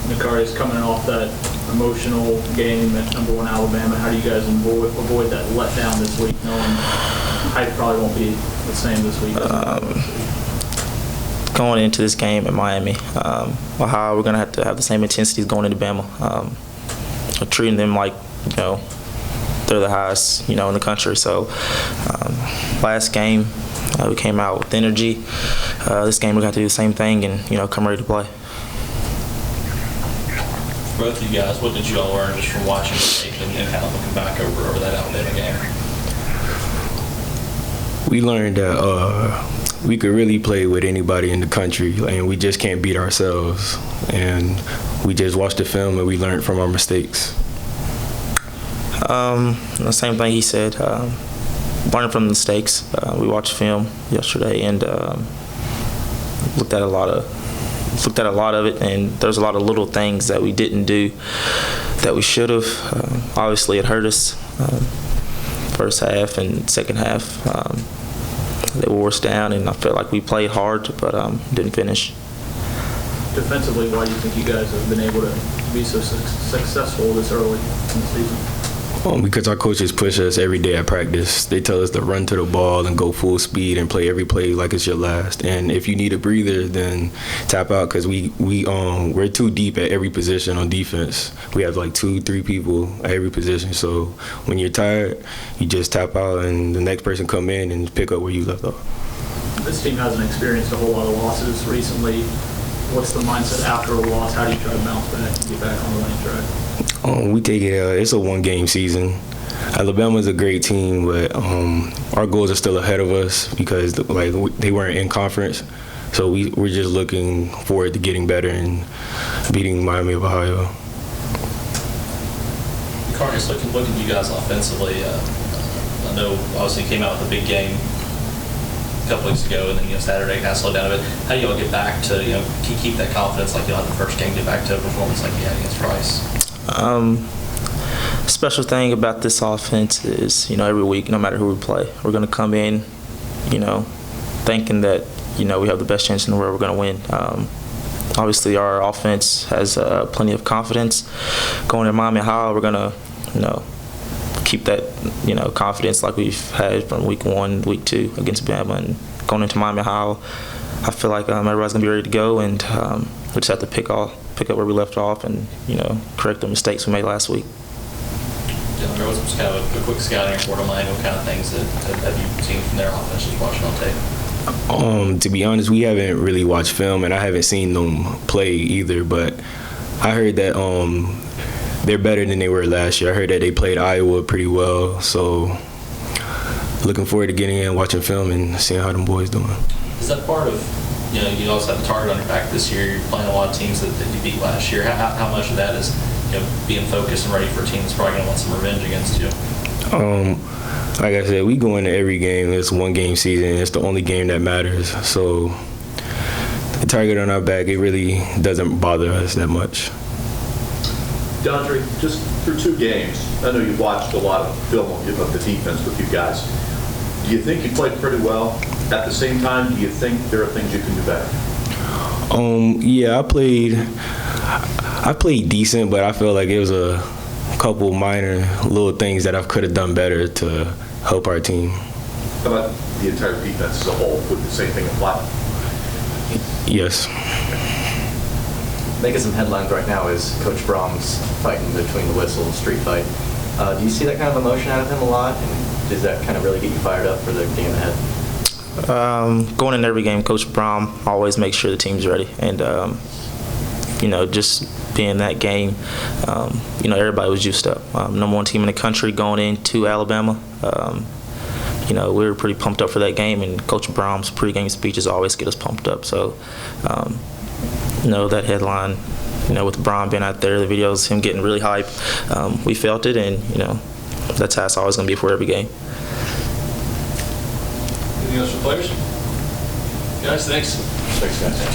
Nacarius coming off that emotional game at #1 Alabama. How do you guys avoid that letdown this week, knowing hype probably won't be the same this week? Going into this game at Miami, how we're going to have the same intensities going into Bama. Treating them like, they're the highest, in the country. So last game, we came out with energy. This game, we're going to do the same thing and, come ready to play. Both of you guys, what did you all learn just from watching the tape and kind of looking back over that Alabama game? We learned that we could really play with anybody in the country, and we just can't beat ourselves. And we just watched the film and we learned from our mistakes. The same thing he said. Learning from the mistakes. We watched film yesterday and looked at a lot of it, and there's a lot of little things that we didn't do that we should have. Obviously, it hurt us first half and second half. They wore us down, and I felt like we played hard, but didn't finish. Defensively, why do you think you guys have been able to be so successful this early in the season? Because our coaches push us every day at practice. They tell us to run to the ball and go full speed and play every play like it's your last. And if you need a breather, then tap out, because we're too deep at every position on defense. We have like 2-3 people at every position. So when you're tired, you just tap out and the next person come in and pick up where you left off. This team hasn't experienced a whole lot of losses recently. What's the mindset after a loss? How do you try to bounce back and get back on the winning track? We take it. It's a one-game season. Alabama's a great team, but our goals are still ahead of us because they weren't in conference. So we're just looking forward to getting better and beating Miami of Ohio. Nacarius, looking at you guys offensively, I know obviously you came out with a big game a couple weeks ago, and then Saturday kind of slowed down a bit. How do you all get back to keep that confidence like you had the first game, get back to a performance like you had against Rice? Special thing about this offense is, every week, no matter who we play, we're going to come in, thinking that, we have the best chance in the world, we're going to win. Obviously, our offense has plenty of confidence. Going to Miami Ohio, we're going to, keep that, confidence like we've had from week 1, week 2 against Bama. And going into Miami Ohio, I feel like everybody's going to be ready to go, and we just have to pick up where we left off and, correct the mistakes we made last week. DeAndre, what's kind of a quick scouting report on Miami? What kind of things that have you seen from their offense just watching on tape? To be honest, we haven't really watched film, and I haven't seen them play either, but I heard that they're better than they were last year. I heard that they played Iowa pretty well, so looking forward to getting in, watching film, and seeing how them boys doing. Is that part of, you also have the target on your back this year. You're playing a lot of teams that you beat last year. How much of that is being focused and ready for a team that's probably going to want some revenge against you? Like I said, we go into every game. It's one game season. It's the only game that matters. So the target on our back, it really doesn't bother us that much. DeAndre, just through 2 games, I know you've watched a lot of film of the defense with you guys. Do you think you played pretty well? At the same time, do you think there are things you can do better? Yeah, I played decent, but I feel like it was a couple minor little things that I could have done better to help our team. How about the entire defense as a whole? Would the same thing apply? Yes. Making some headlines right now is Coach Brom's fighting between the whistle and street fight. Do you see that kind of emotion out of him a lot? And does that kind of really get you fired up for the game ahead? Going in every game, Coach Brom always makes sure the team's ready. And, just being that game, everybody was juiced up. Number 1 team in the country going into Alabama. We were pretty pumped up for that game, and Coach Brom's pregame speeches always get us pumped up. So, that headline, with Brom being out there, the videos, him getting really hype, we felt it, and, that's how it's always going to be for every game. Anything else for players? Guys, thanks. Thanks, guys.